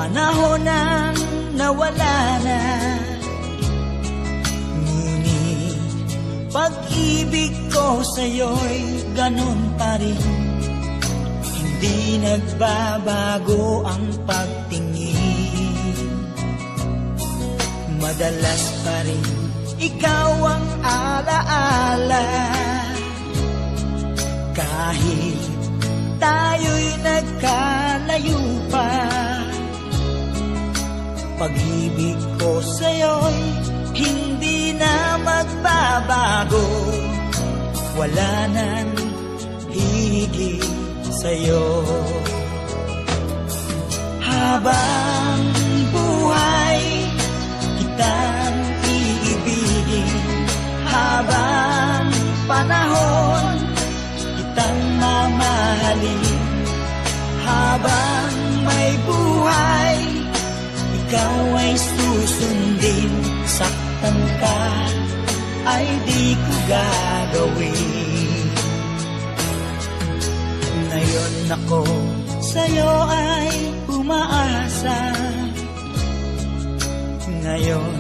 Panahon nang nawala na, ngunit pag-ibig ko sa'yo'y ganun pa rin. Hindi nagbabago ang pagtingin, madalas pa rin ikaw ang alaala. Kahit tayo'y nagkalayo pa, pag-ibig ko sa'yo'y hindi na magbabago. Wala nang hihigit sa'yo. Habang buhay kitang iibigin, habang panahon kitang mamahalin. Habang may buhay ikaw ay susundin. Saktan ka ay di ko gagawin. Ngayon ako sa'yo ay umaasa. Ngayon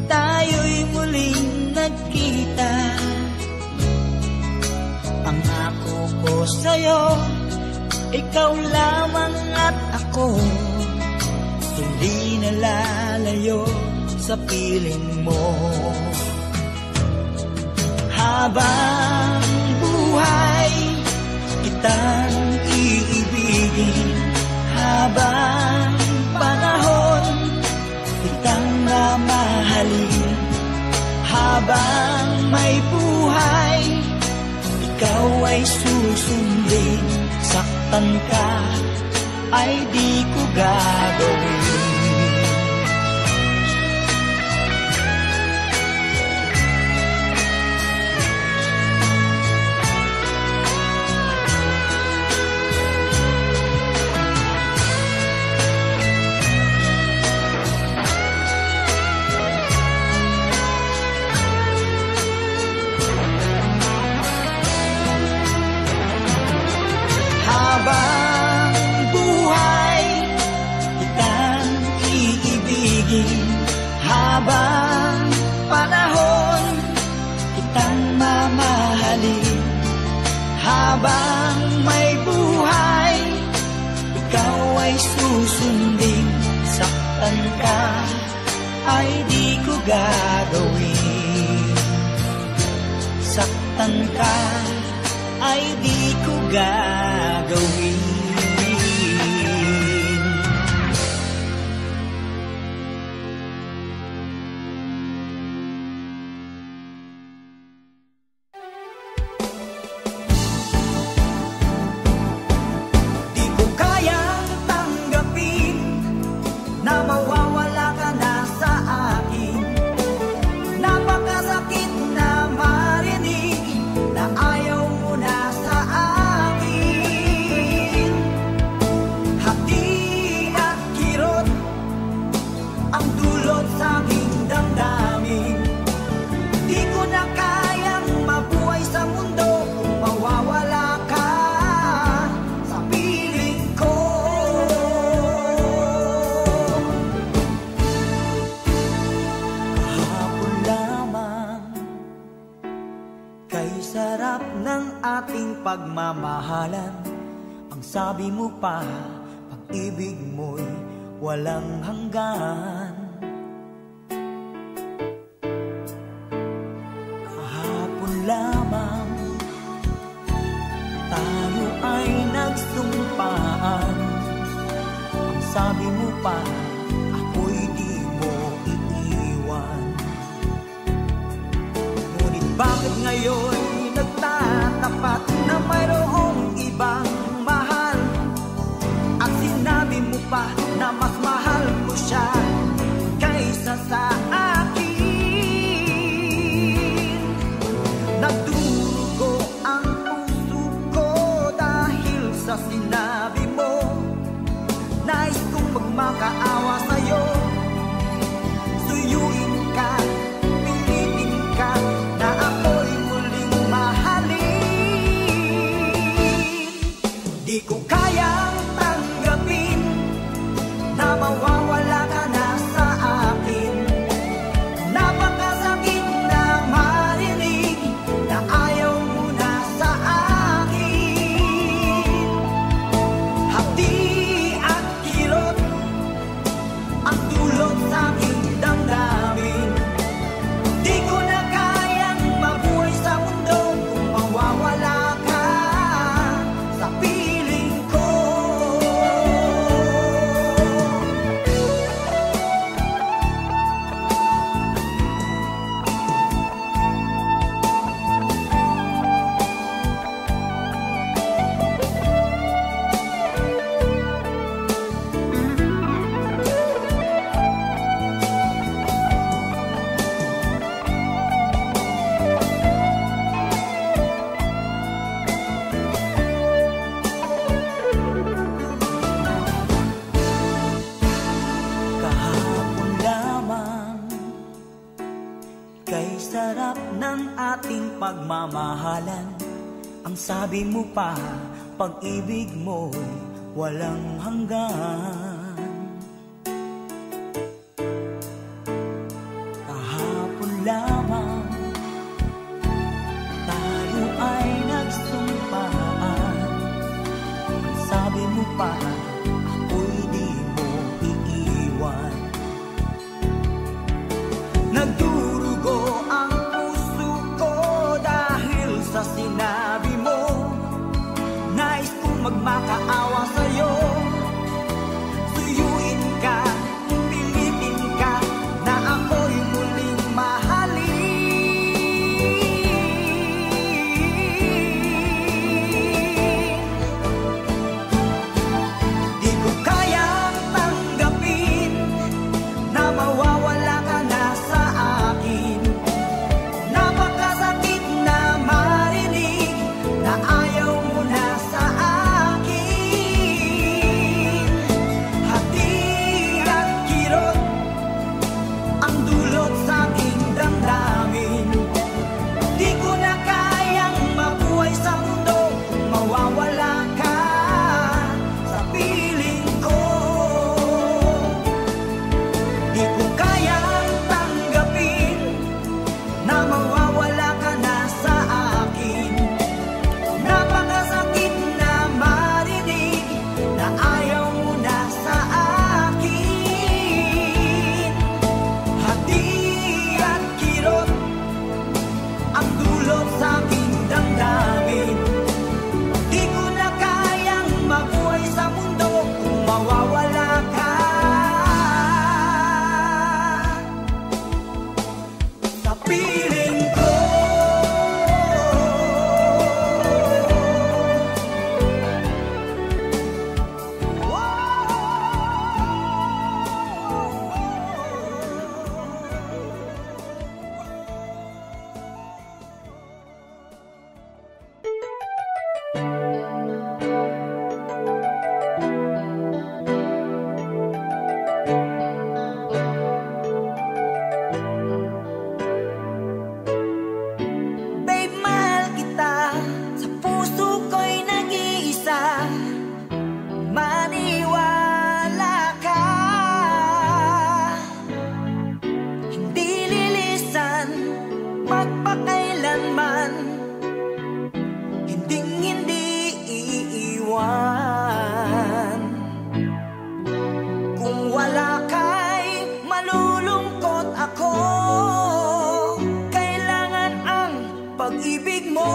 tayo'y muling nagkita. Ang ako ko sa'yo, ikaw lamang at ako. Hindi nalalayo sa piling mo. Habang buhay kitang iibigin, habang panahon kitang mamahalin. Habang may buhay ikaw ay susundin. Saktan ka ay di ko gagawin. Habang buhay kitang iibigin, habang panahon kitang mamahalin. Habang may buhay ikaw ay susundin. Saktan ka ay di ko gagawin. Saktan ka ay di ko gagawin. Di ko kayang tanggapin na mawawala ka na sa akin. Napakasakit na marinig na ayaw mo na sa akin. Hati at kirot ang dulot sa aking damdamin. Di ko na kayang mabuhay sa mundo kung mawawala ka sa piling ko. Kahapon lamang kay sarap ng ating pagmamahalan. Ang sabi mo pa, pag-ibig mo'y walang hanggan. Kahapon lamang tayo ay nagsumpaan. Ang sabi mo pa, ako'y di mo iiwan. Ngunit bakit ngayon nagtatapat na mayroong ibang mahal? At sinabi mo pa na mas mahal mo siya kaysa sa akin. Nagdurugo ang puso ko dahil sa sinabi mo. Nais kong magmakaawa sa'yo. Suyuin ka, pilitin ka na ako'y muling mahalin. Di ko kayang tanggapin na ating pagmamahalan. Ang sabi mo pa, pag-ibig mo'y walang hanggan. Kahapon lamang tayo ay nagsumpaan. Ang sabi mo pa, ako'y di mo iiwan. Nagdurugo ang puso ko dahil sa sinabi mo. Nais kong magmakaawa sa'yo. Suyuin ka, pilitin ka, na ako'y muling mahalin. Di ko kayang tanggapin na mawawala ka na sa akin. Napakasakit na marinig na ayaw mo na sa akin. Hati at kirot ang dulot sa aking damdamin. Di ko na kayang mabuhay sa mundo kung mawawala ka sa piling ko. Di ko kayang tanggapin na mawawala ka na sa akin. Napakasakit na marinig na ayaw mo na sa akin. Hati at kirot ang dulot sa aking damdamin. Di ko na kayang mabuhay sa mundo kung mawawala ka sa piling ko. Babe, mahal kita, sa puso ko'y nag-iisa. Maniwala ka, hindi lilisan, magpakailanman, hindi iiwan. Kung wala ka'y malulungkot ako. Kailangan ang pag-ibig mo.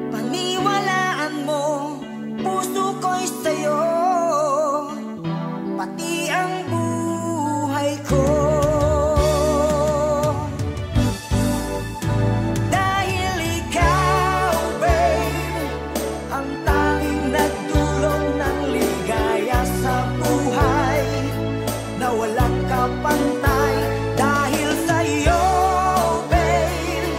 Paniwalaan mo, puso ko'y sa'yo, pati ang buhay ko. Dahil ikaw, babe, ang tanging nagdulot ng ligaya sa buhay na walang kapantay. Dahil sa'yo, babe,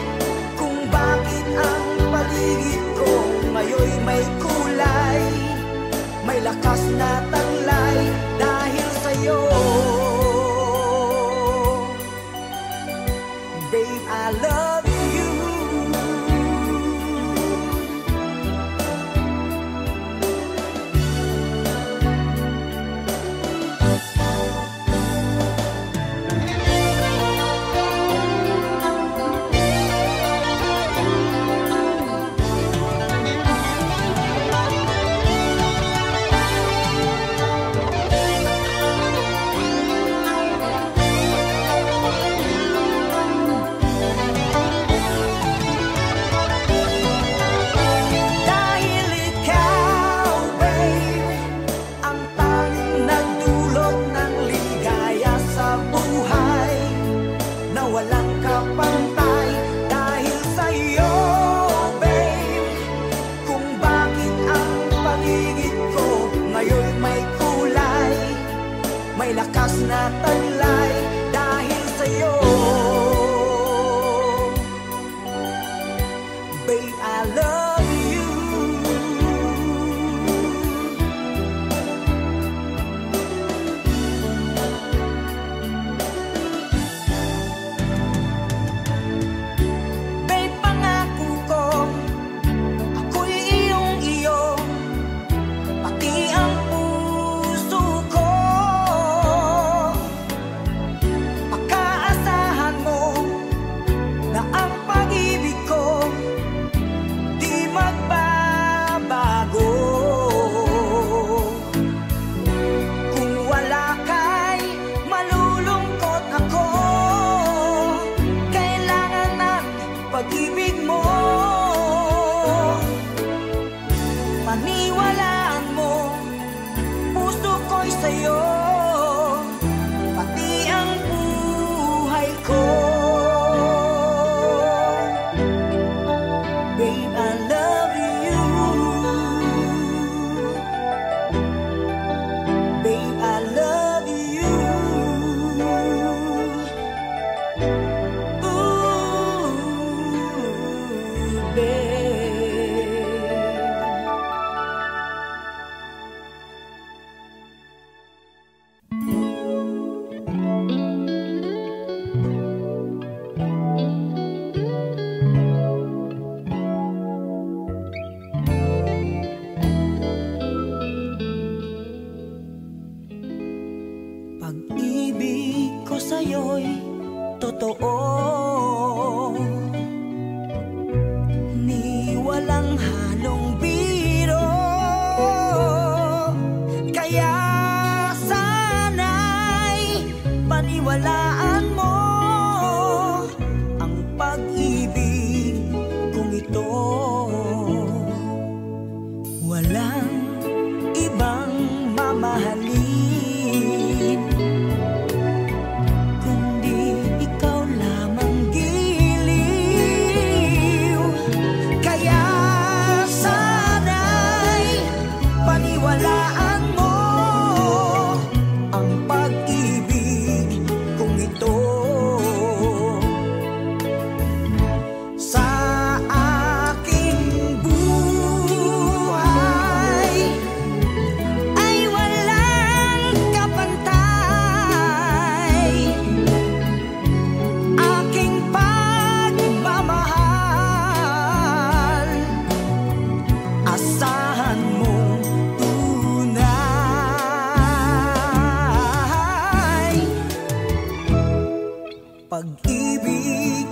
kung bakit ang paligid ko ngayon may kulay, may lakas na taglay. Dahil sa'yo, babe, I love you. Dahil ikaw, babe, ang tanging nagdulot ng ligaya sa buhay na walang kapantay. Dahil sa'yo, babe, kung bakit ang paligid ko ngayon may kulay, may lakas na taglay. Dahil sa'yo, babe, I love you.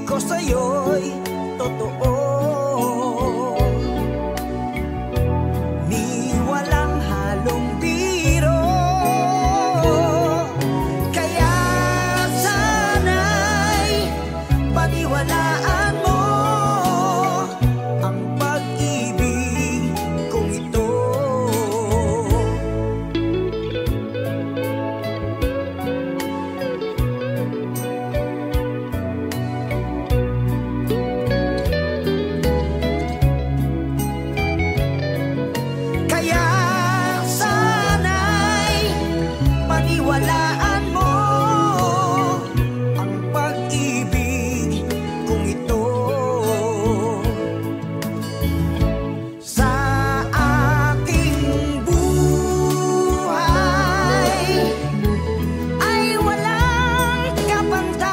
ko sa'yo'y totoo. Ni walang halong biro. Kaya sana'y paniwalaan mo ang pag-ibig kong ito. Kaya sana'y paniwalaan mo ang pag-ibig kong ito. Sa aking buhay ay walang kapantay.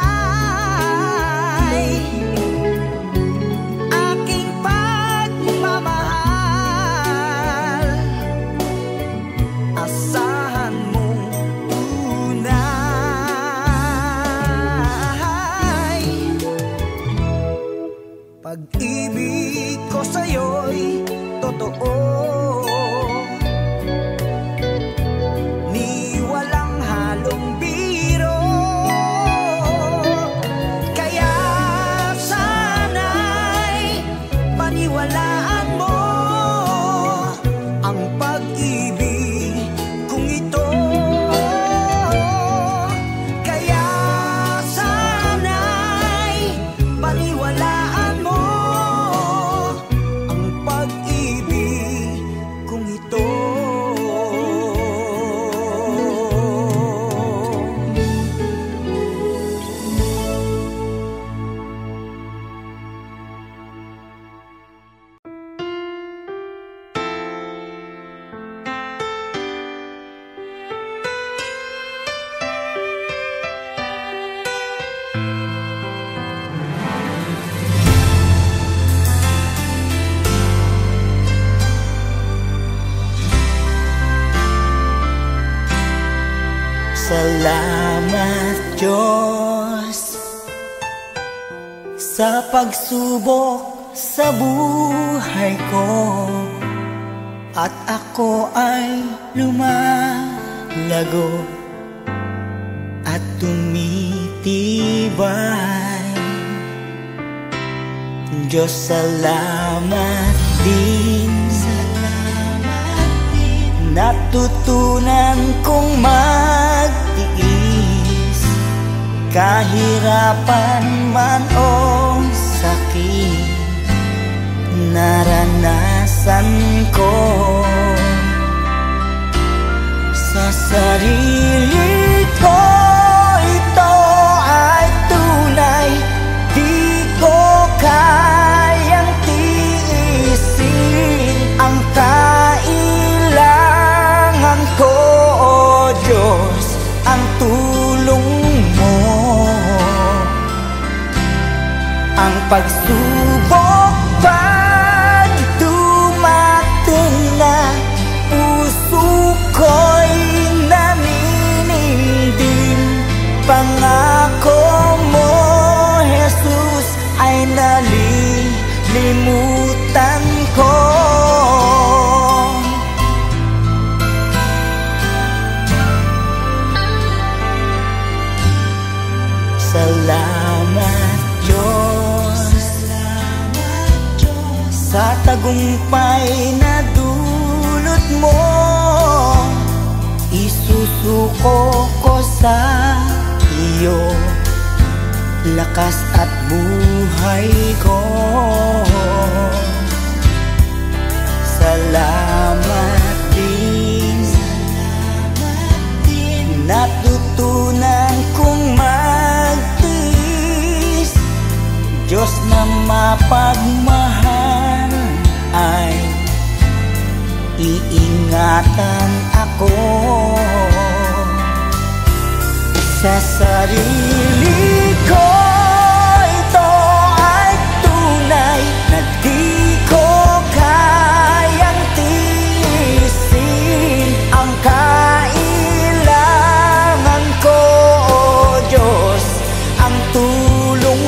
Aking pagmamahal, asahan mong tunay. Pag-ibig ko sa'yo'y totoo. Ni walang halong biro. Kaya sana'y paniwalaan mo ang pag-ibig kong ito. Kaya sana'y paniwalaan mo ang pag-ibig kong ito. Salamat Diyos sa pagsubok sa buhay ko, at ako ay lumalago at tumitibay. Diyos, salamat din. Natutunan kong magtiis, kahirapan man o sakit, naranasan ko. Sa sarili ko ito ay tunay, di ko kayang tiisin ang kailangan ko, O Diyos, ang tulong mo. Ang pagsubok pag dumating na, puso ko'y naninindim. Pangako mo, Jesus, ay nalilimutan ko. Salamat Diyos sa tagumpay na dulot mo. Isusuko ko sa iyo lakas at buhay ko. Salamat din, natutunan kong magtiis. Diyos na mapagmahal ay iingatan ako. Sa sarili ko ito ay tunay na di ko kayang tiisin ang kailangan ko, O Diyos, ang tulong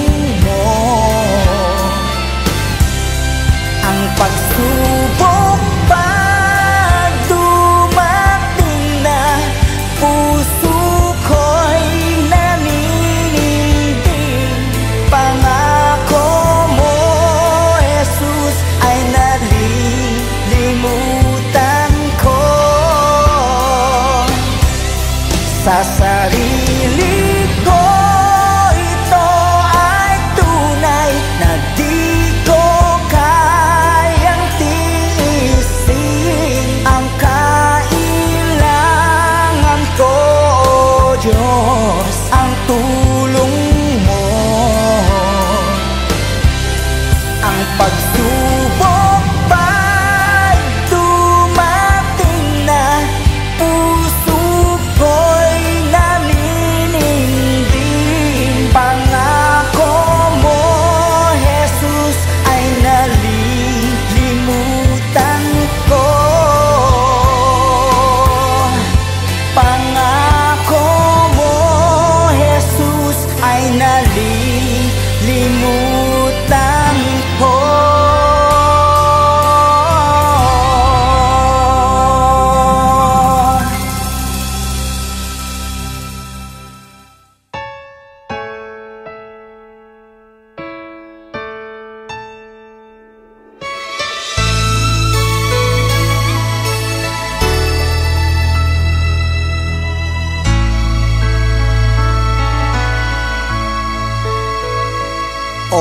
Ang pagsubok pa'y dumating na, puso ko'y nanininding. Pangako mo, Jesus, ay nalilimutan ko. Pangako mo, Jesus, ay nalilimutan ko. O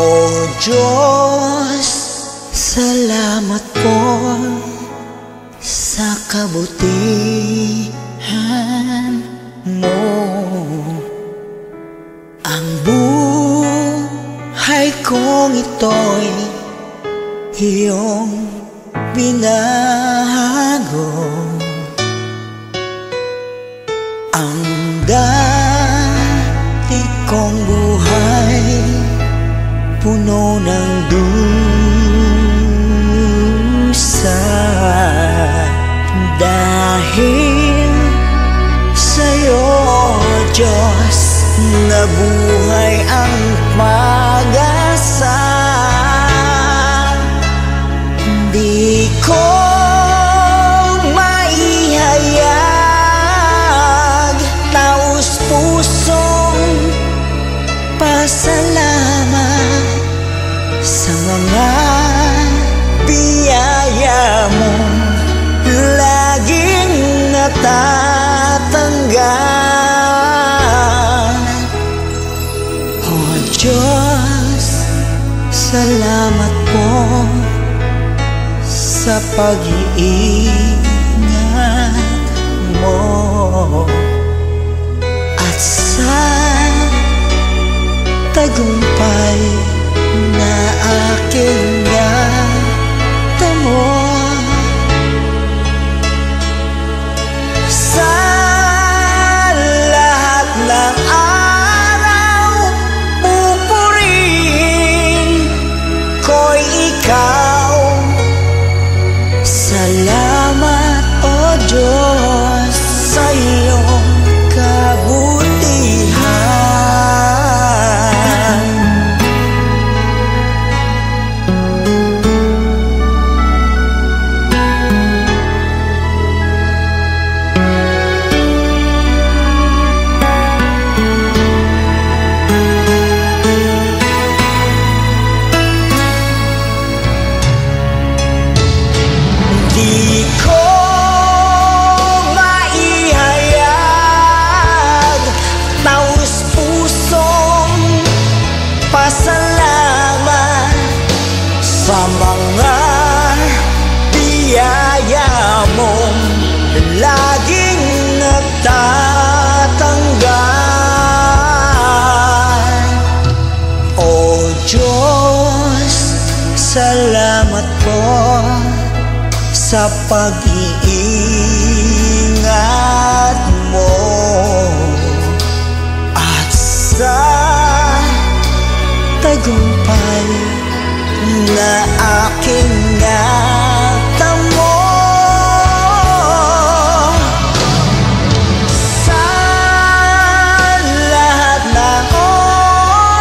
Diyos, salamat po sa kabutihan mo. Ang buhay kong ito'y iyong binago. Ang dati kong buhay puno ng dusa. Dahil sa'yo, Diyos, nabuhay ang pag-asa. Di ko maihayag, taus-pusong pasalamat sa mga biyaya mo laging natatanggan. O Diyos, salamat po sa pag-iingat mo at sa tagumpay na aking natamo. Sa lahat ng araw, pupurihin ko'y ikaw. Salamat, O Diyos, sa iyong kabutihan. Di ko maihayag, taus-pusong pasalamat sa mga biyaya mong laging natatanggan. O Diyos, salamat po sa pag-iingat mo at sa tagumpay na aking natamo. Sa lahat ng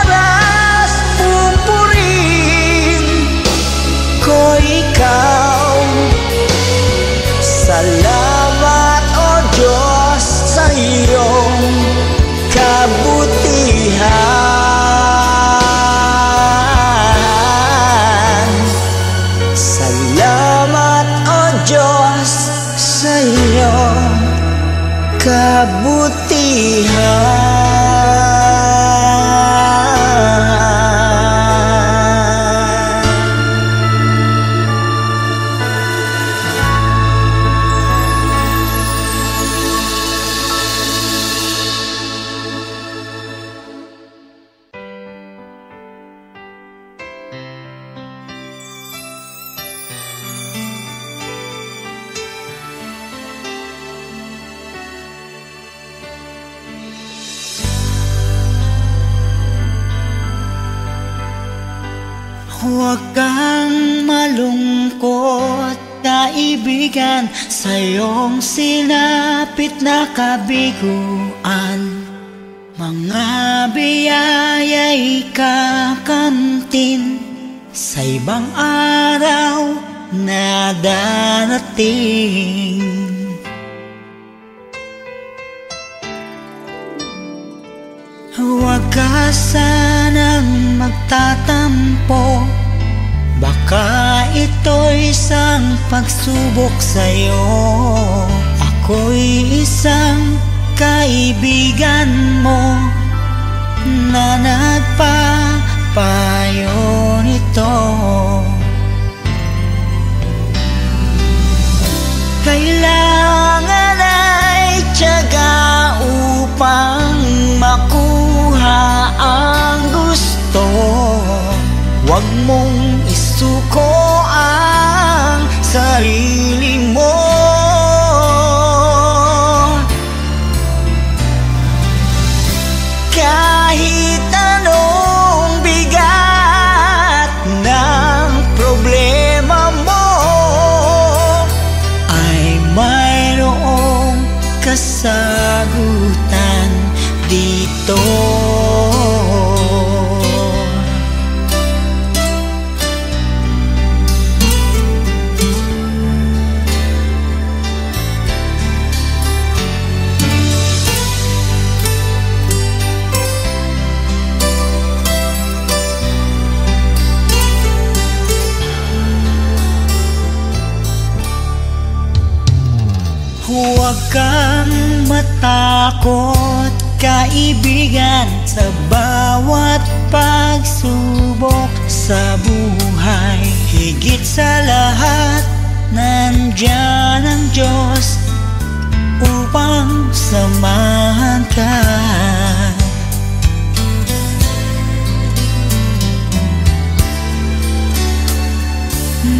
oras, pupurihin ko ikaw. Salamat, O Diyos, sa iyong kabutihan. Salamat, O Diyos, sa iyong kabutihan. Huwag kang malungkot, kaibigan, sa iyong sinapit na kabiguan. Mga biyaya'y kakamtin sa ibang araw na darating. Huwag ka sanang magtatampo, baka ito'y isang pagsubok sa'yo. Ako'y isang kaibigan mo na nagpapayo nito. Kailangan ay tiyaga upang makuha ang gusto. Huwag mong isuko ang sarili mo. Kahit anong bigat ng problema mo, ay mayroong kasagutan dito. Huwag kang matakot, kaibigan, sa bawat pagsubok sa buhay. Higit sa lahat, nandyan ang Diyos upang samahan ka.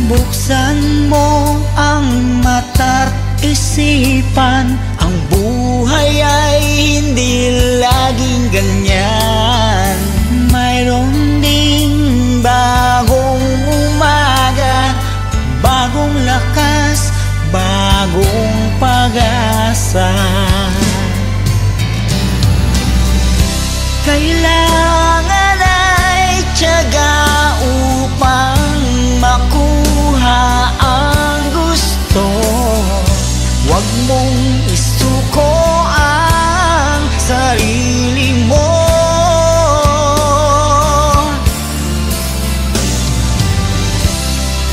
Buksan mo ang mata't isipan, ang buhay ay hindi laging ganyan. Mayroon ding bagong umaga, bagong lakas, bagong pag-asa. Kailangan ay tiyaga upang makuha ang gusto. Huwag mong isuko ang sarili mo.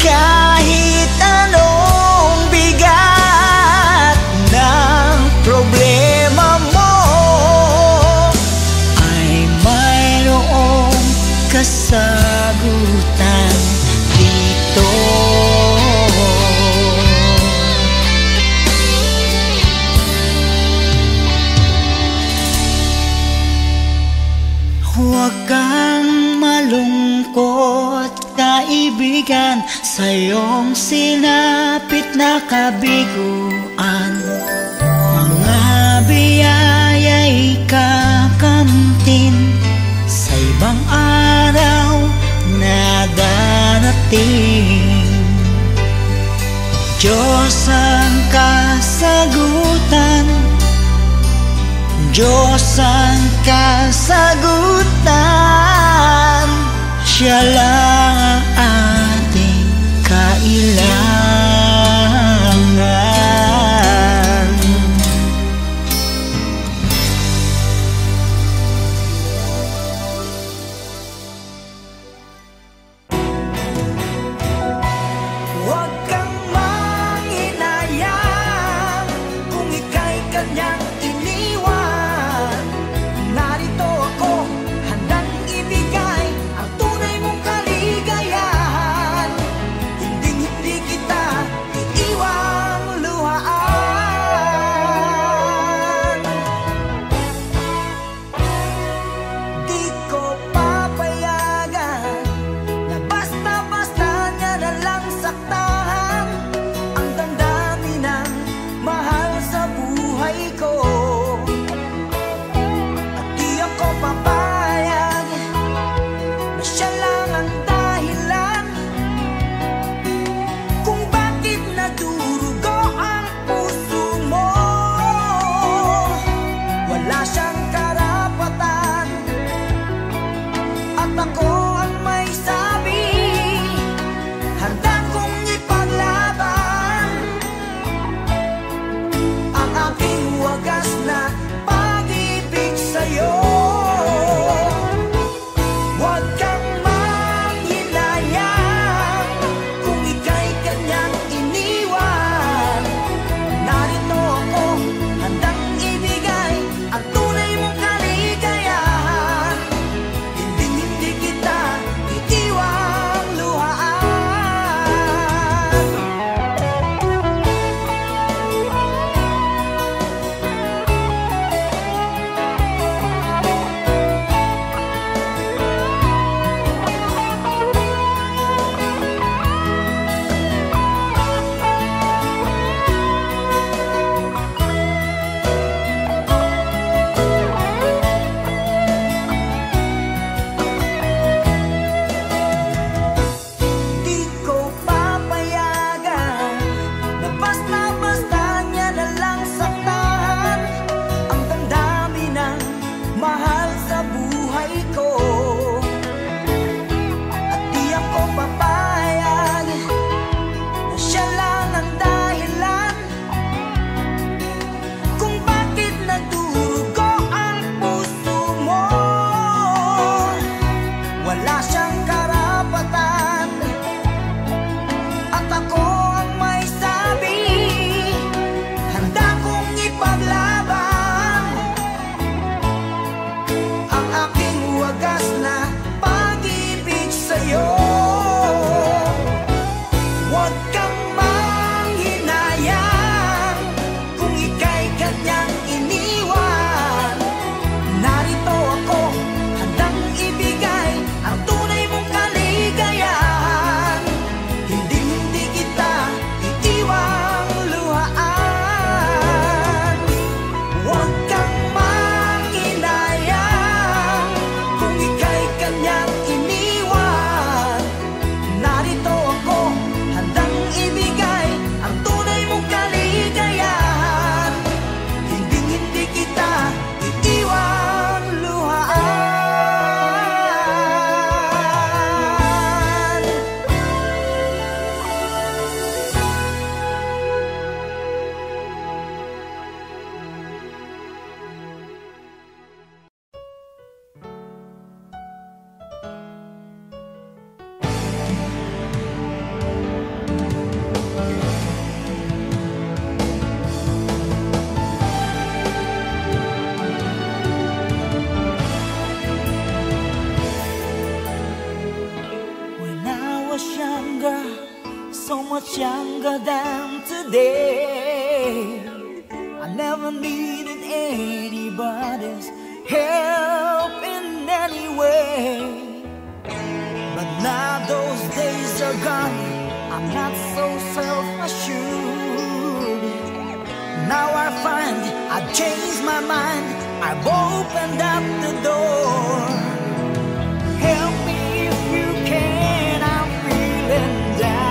Kahit anong bigat ng problema mo, ay mayroong kasagutan dito. Huwag kang malungkot, kaibigan, sa iyong sinapit na kabiguan. Mga biyaya'y kakamtin sa ibang araw na darating. Diyos ang kasagutan, Diyos ang kasagutan. Siya lang ang ating kailangan. Huwag kang manginayang kung ika'y kanyang iniwan. Narito ako, handang ibigay ang tunay mong kaligayahan. Hinding-hindi kita iiwang luhaan. Di ko papayagan na basta-basta niya na lang saktahan ang damdamin ng mahal sa buhay ko. At di ako papayag na siya lang ang dahilan so much younger than today. I never needed anybody's help in any way. But now those days are gone, I'm not so self-assured. Now I find I've changed my mind, I've opened up the door. Help me if you can, I'm feeling down.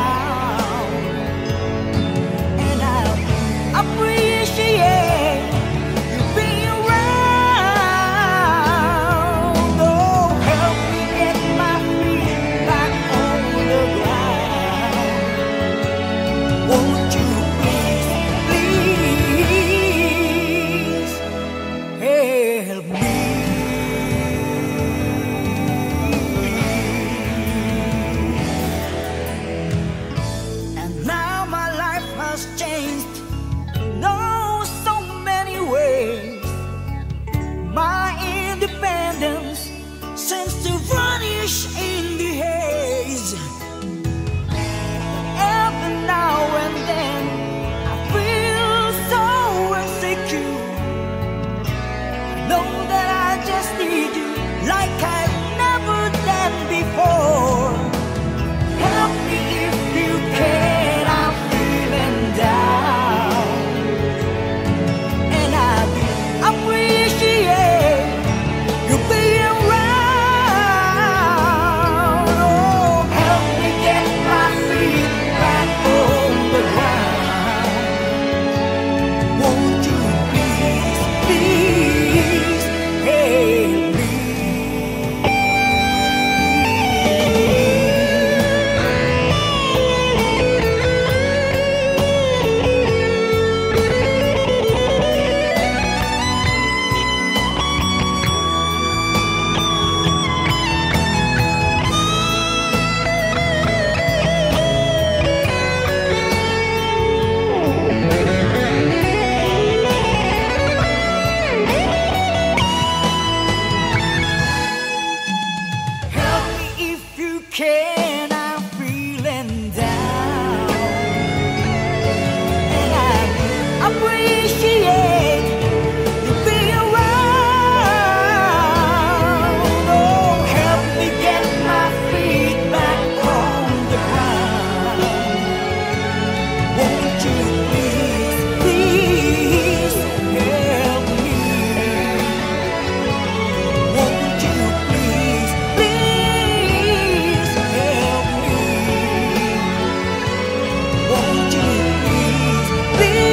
And I appreciate you being around. Oh, help me get my feet back on the ground. Won't you please, please help me? And now my life has changed in oh so many ways. My independence seems to vanish in the haze. Every now and then I feel so insecure. Know that I just need you like I've never done before. Help me if you can, I'm feeling down. And I appreciate you being around. Oh, help me get my feet back on the ground. Won't you please, please help me? Help me if you can, I'm feeling down. And I appreciate you being around. Oh, help me get my feet back on the ground. Won't you please, please help me? Won't you please, please help me? Won't you please, please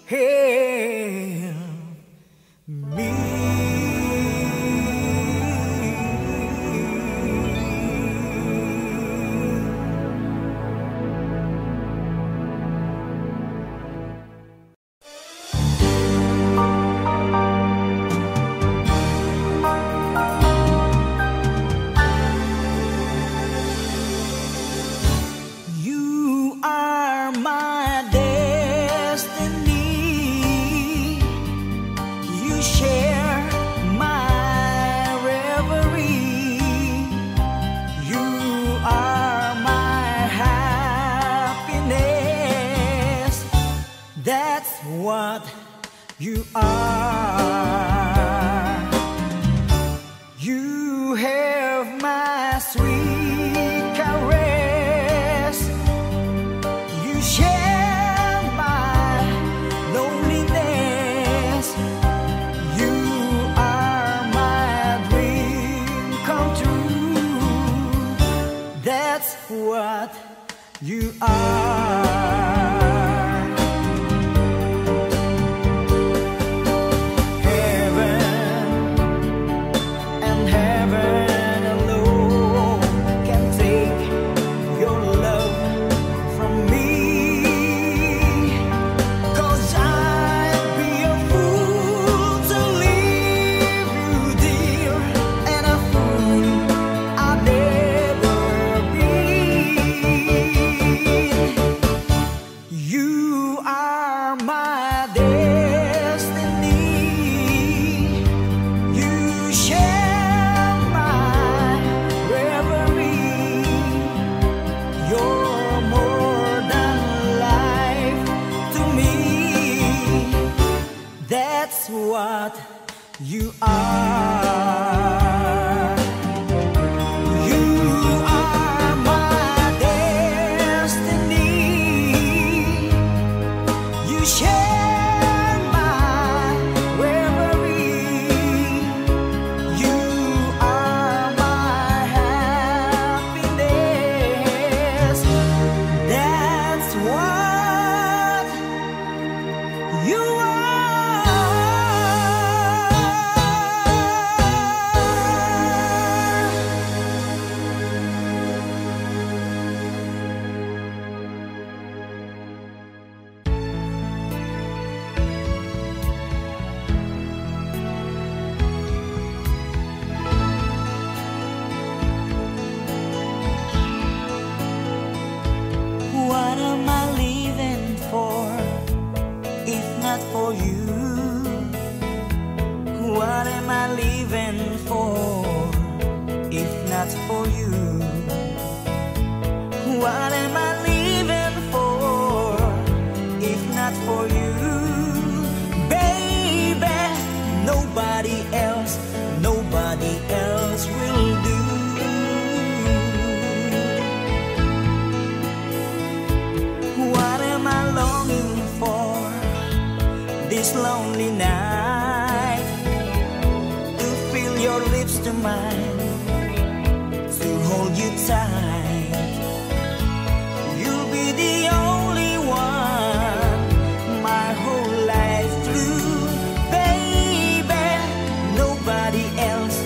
help me? You are my destiny. You share my reverie. You are my happiness. That's what you are. You have my sweet caress. You share my loneliness. You are my dream come true. That's what you are. Heaven and heaven alone can take your love from me. 'Cause I'd be a fool to leave you, dear, and a fool I'd never be. to mine, to hold you tight. You'll be the only one my whole life through, baby. Nobody else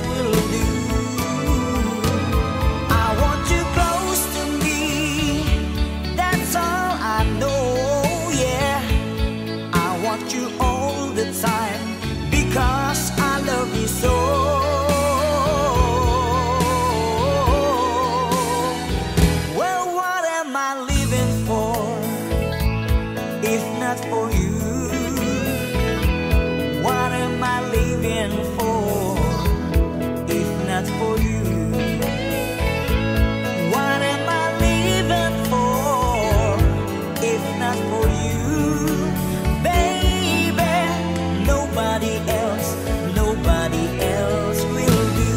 will do. I want you close to me, that's all I know, yeah. I want you all the time, because I love you so. Well, what am I living for, if not for you? What am I living for, if not for you? What am I living for, if not for you? Baby, nobody else will do.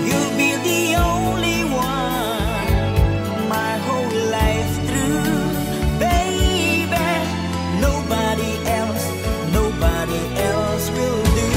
You'll be the only one my whole life through, baby. Nobody else will do.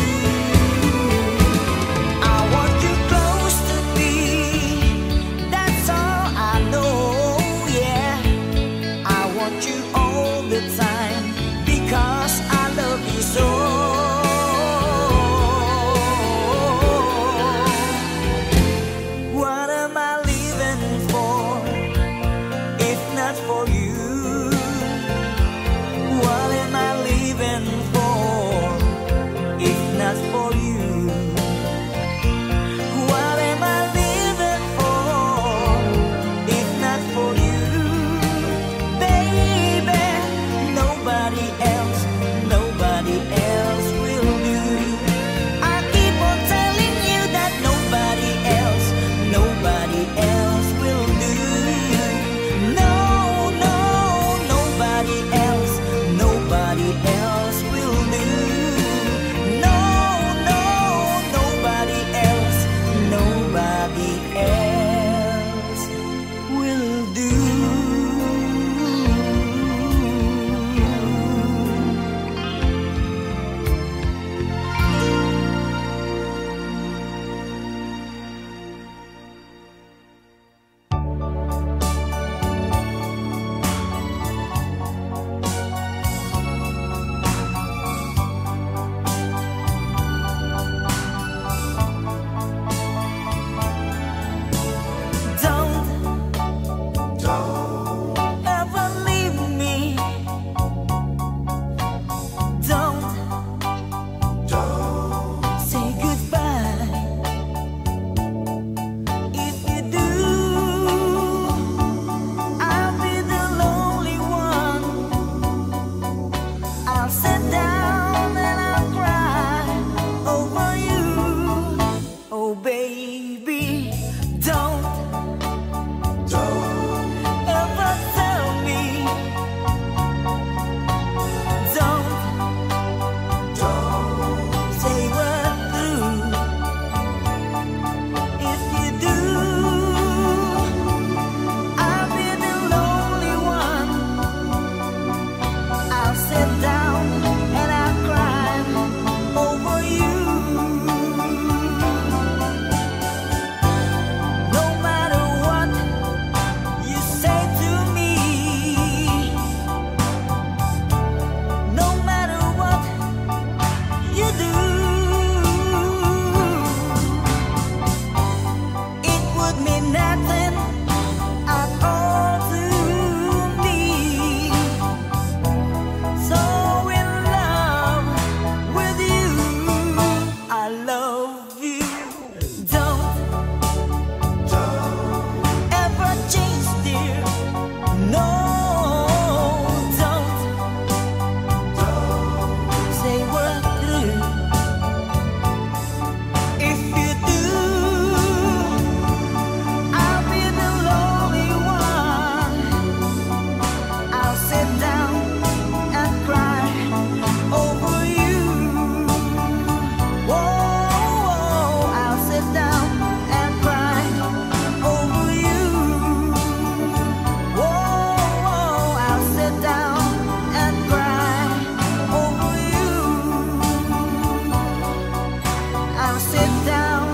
sit down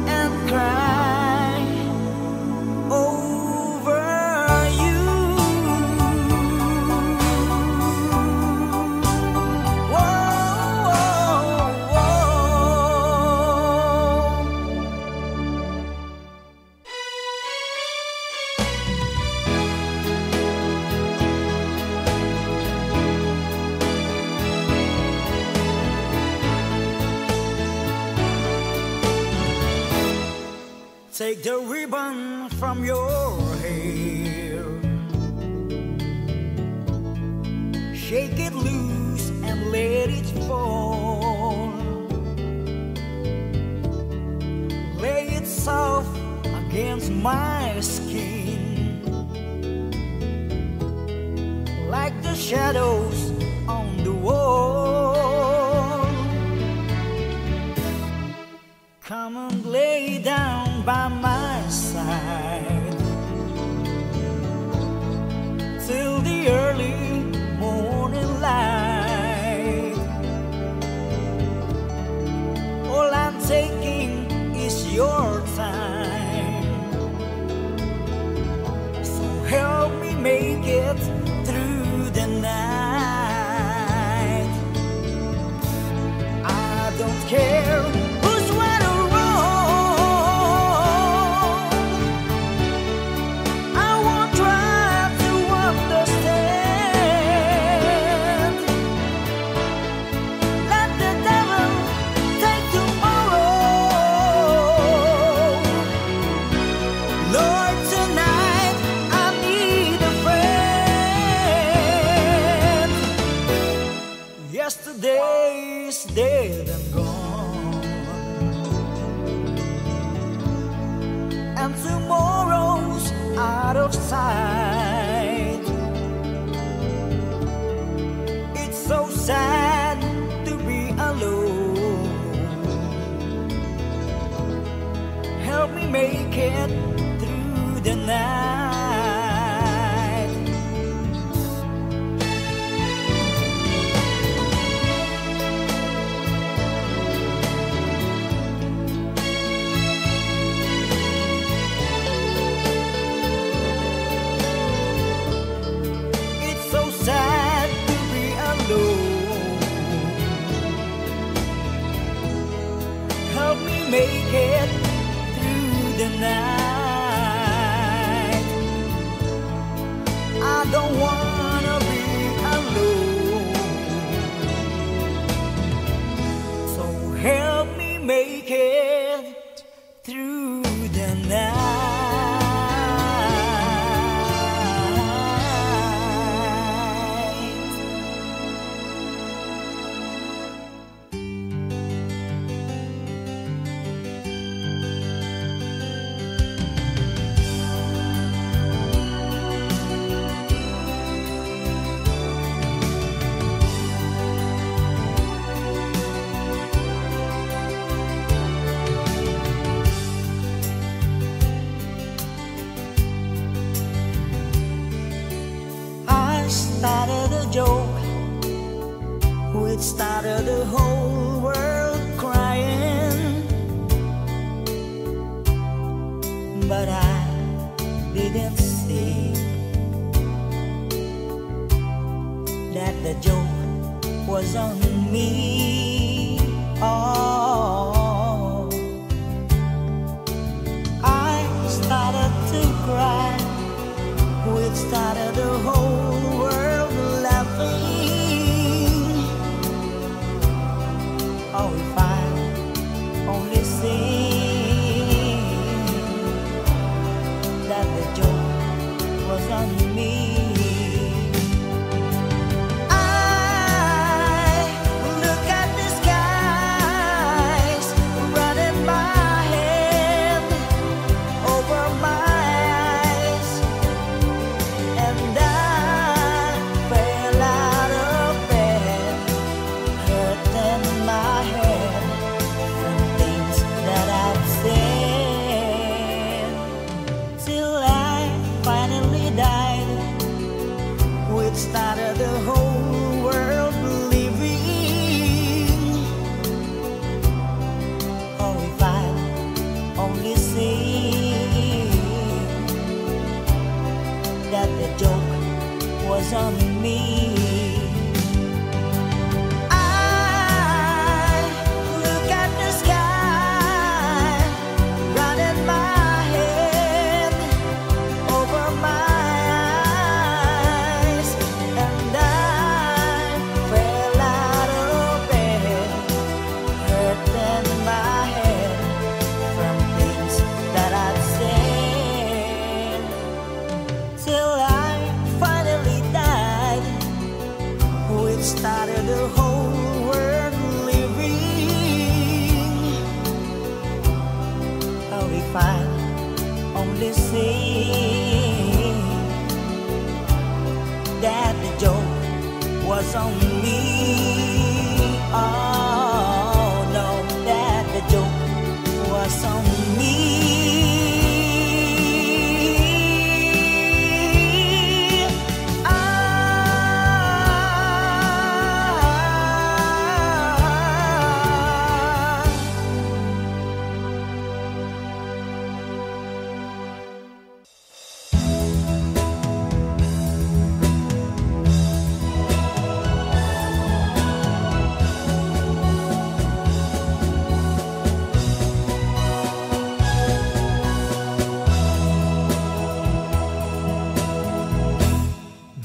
and cry over you. Whoa, whoa, whoa. Take the ribbon from your hair, shake it loose and let it fall. Lay it soft against my skin, like the shadows on the wall. Come and lay down by my side till the early morning light. All I'm taking is your time, so help me make it through the night. I don't care who's right or wrong, I won't try to understand. Let the devil take tomorrow. Lord, tonight I need a friend. Yesterday's dead and gone, and tomorrow's out of sight. It's so sad to be alone. Help me make it through the night. It's so sad to be alone. Help me make it through the night. I don't wanna be alone, so help me make it through the night. I started a joke, which started the whole world crying, but I didn't see that the joke was on me. Oh, I started to cry, which started the whole world laughing. Oh, if I only seen that the joke was on me. I look at the skies running by hand over my eyes, and I fell out of bed, hurting my head from things that I only say that the joke was on me. Started the whole world living. Oh, if I only say that the joke was on me. Oh no, that the joke was on me.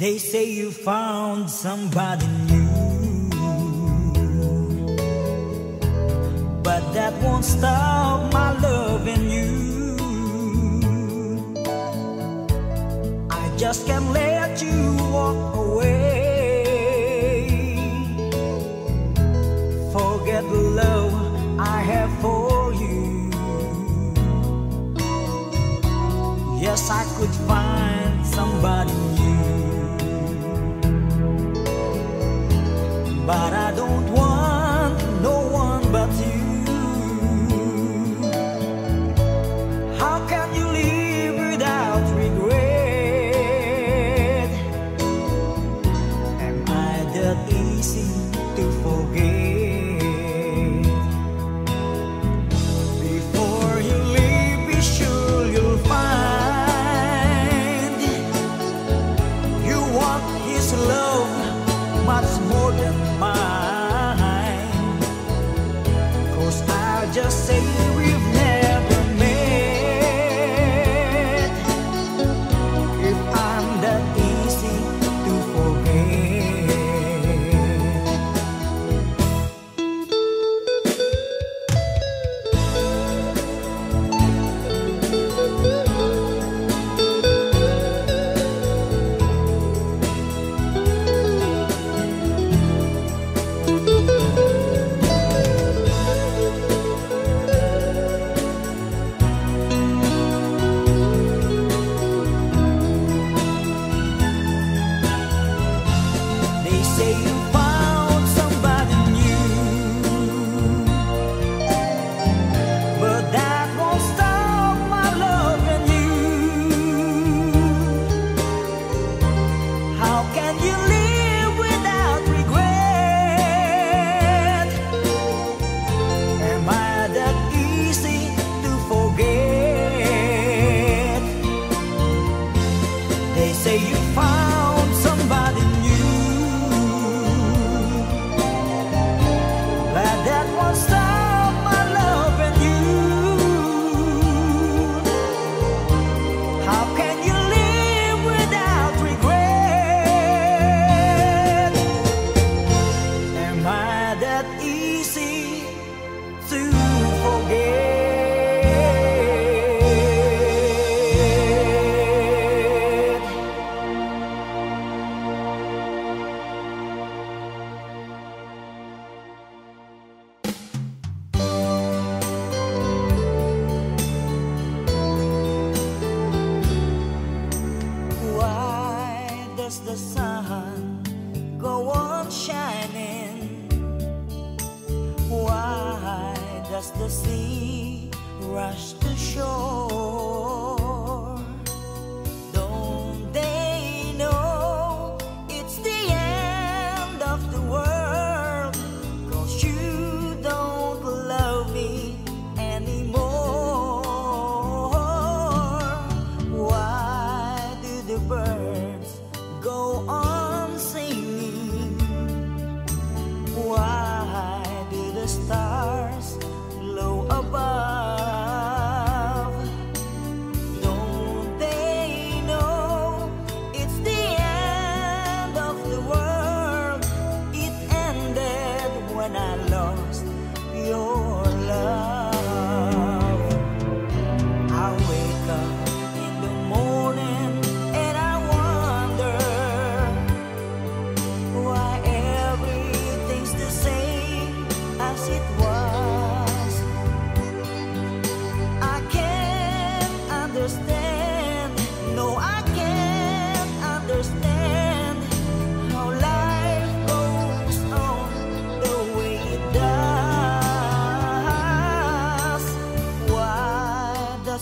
They say you found somebody new, but that won't stop my loving you. I just can't let you walk away. Forget the love I have for you. Yes, I could find somebody new, but I don't want no one but you. How can you live without regret? Am I that easy to forget? Before you leave, be sure you'll find you want his love much more than mine. 'Cause I'll just say we've never met if I'm that easy to forget. Does the sea rush to shore? Don't they know it's the end of the world? 'Cause you don't love me anymore.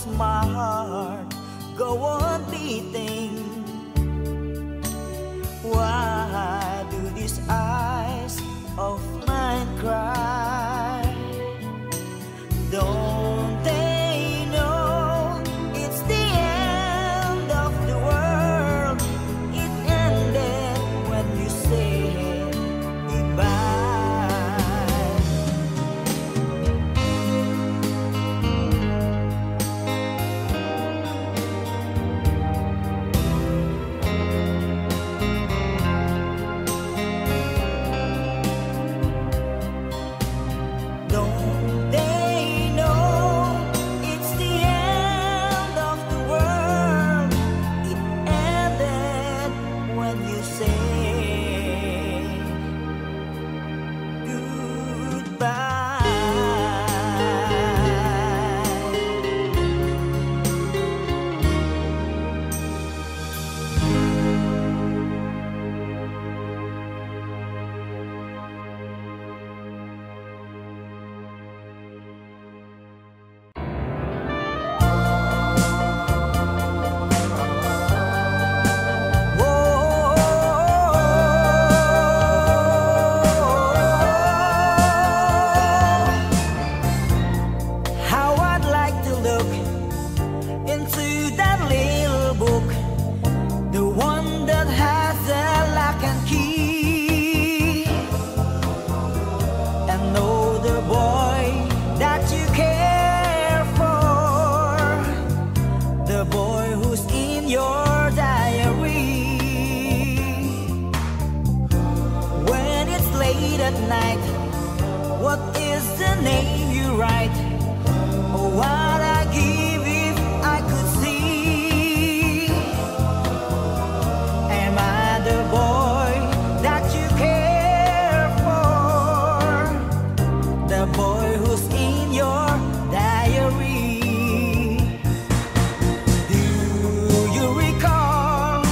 does my heart go on beating? Why do these eyes of mine cry? Don't they know it's the end of the world? It ended when you said goodbye. Don't they know it's the end of the world? It ended when you say goodbye. How I'd like to look into that little book, the one that has a lock and key, and know the boy that you care for, the boy who's in your diary. When it's late at night, what is the name you write? Oh, what I give if I could see. Am I the boy that you care for? The boy who's in your diary. Do you recall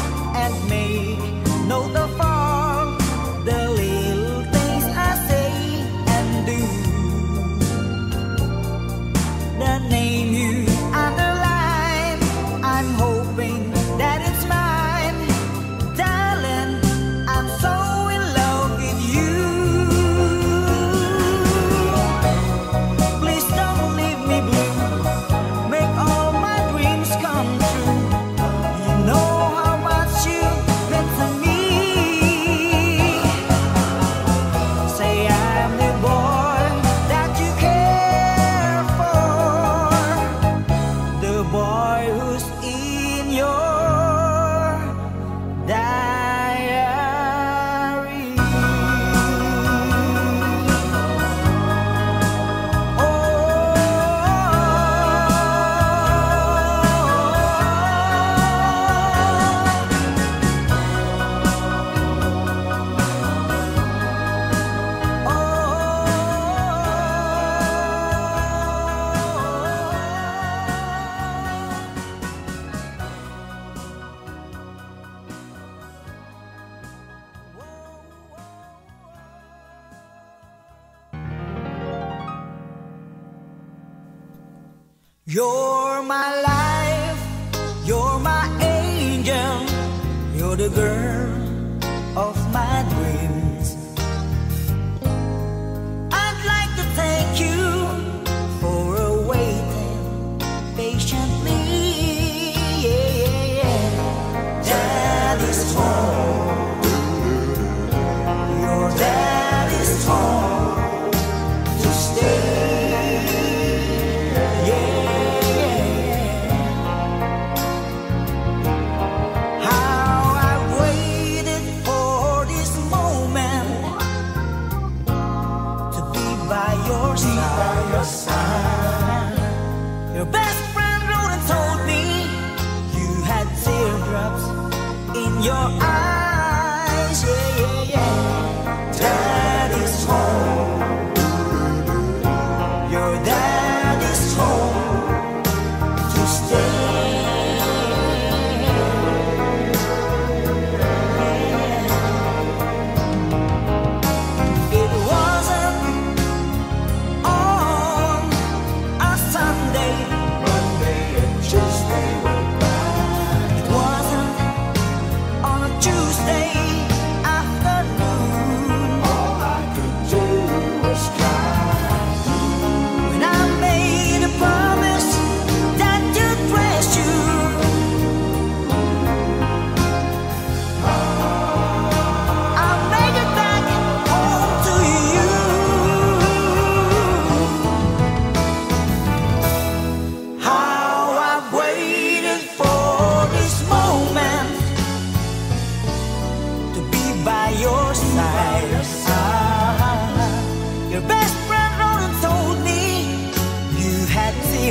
and make note of all the little things I say and do? The name you underline, I'm hoping that it's mine. Darling, I'm so in love with you. Please don't leave me blue. Make all my dreams come true. You know how much you meant to me. Say I'm the boy that you care for, the boy who's in your diary. You're my life, you're my angel, you're the girl of my dreams. I'd like to thank you for waiting patiently. Daddy's home, your daddy's home to stay. How I waited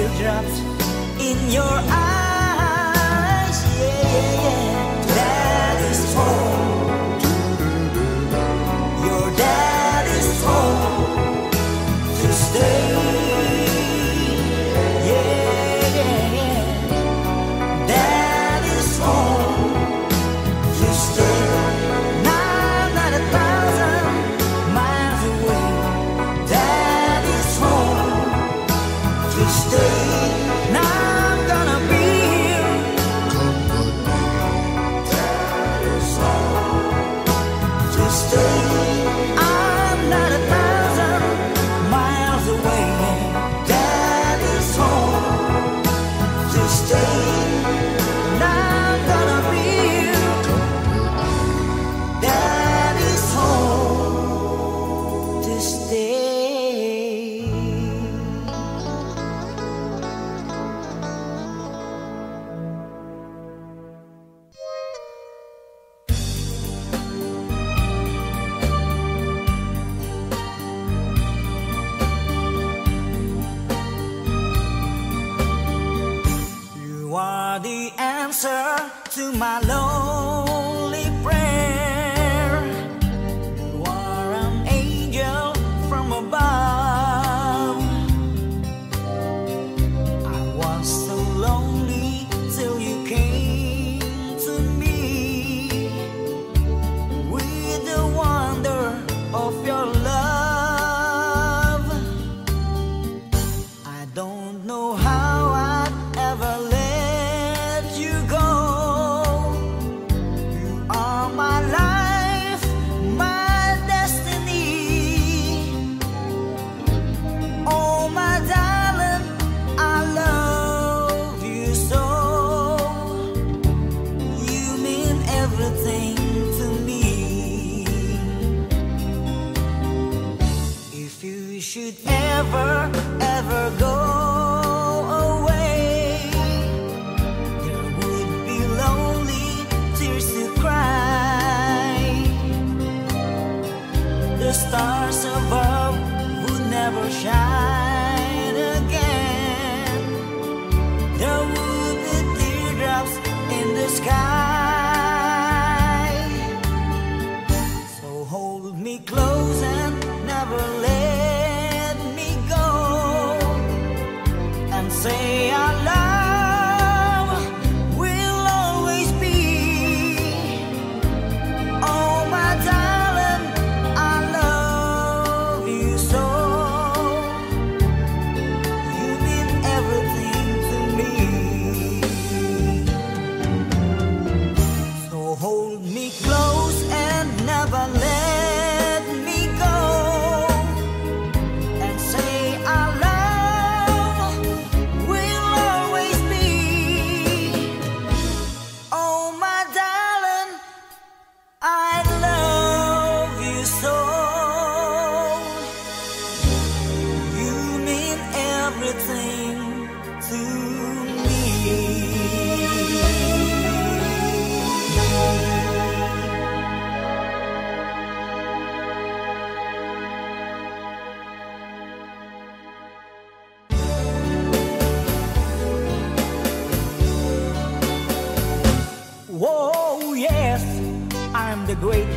teardrops in your eyes. Yeah, yeah, yeah. Dad is home. Your dad is home to stay. Yeah, yeah, yeah. Dad is home to stay. Now not 1,000 miles away. Dad is home to stay. Now I'm gonna be here. Dad is home to stay. I'm not 1,000 miles away. Dad is home to stay. Now I'm gonna be here. Dad is home to stay. You are the answer to my lonely prayer. You are an angel from above. I was so lonely till you came to me with the wonder of your love. I don't know how I'd ever let you go. You are my life, my destiny. Oh, my darling, I love you so. You mean everything to me. If you should ever, ever go away, there would be lonely tears to cry. The stars above would never shine again. There would be teardrops in the sky. So hold me close and never let me go, and say our love will always be. Oh, my darling, I love you so. You mean everything to me. So hold me close and never let me go, and say our love will always be. Oh, my darling, I love you so. You mean everything to me. Whoa, yes, I'm the great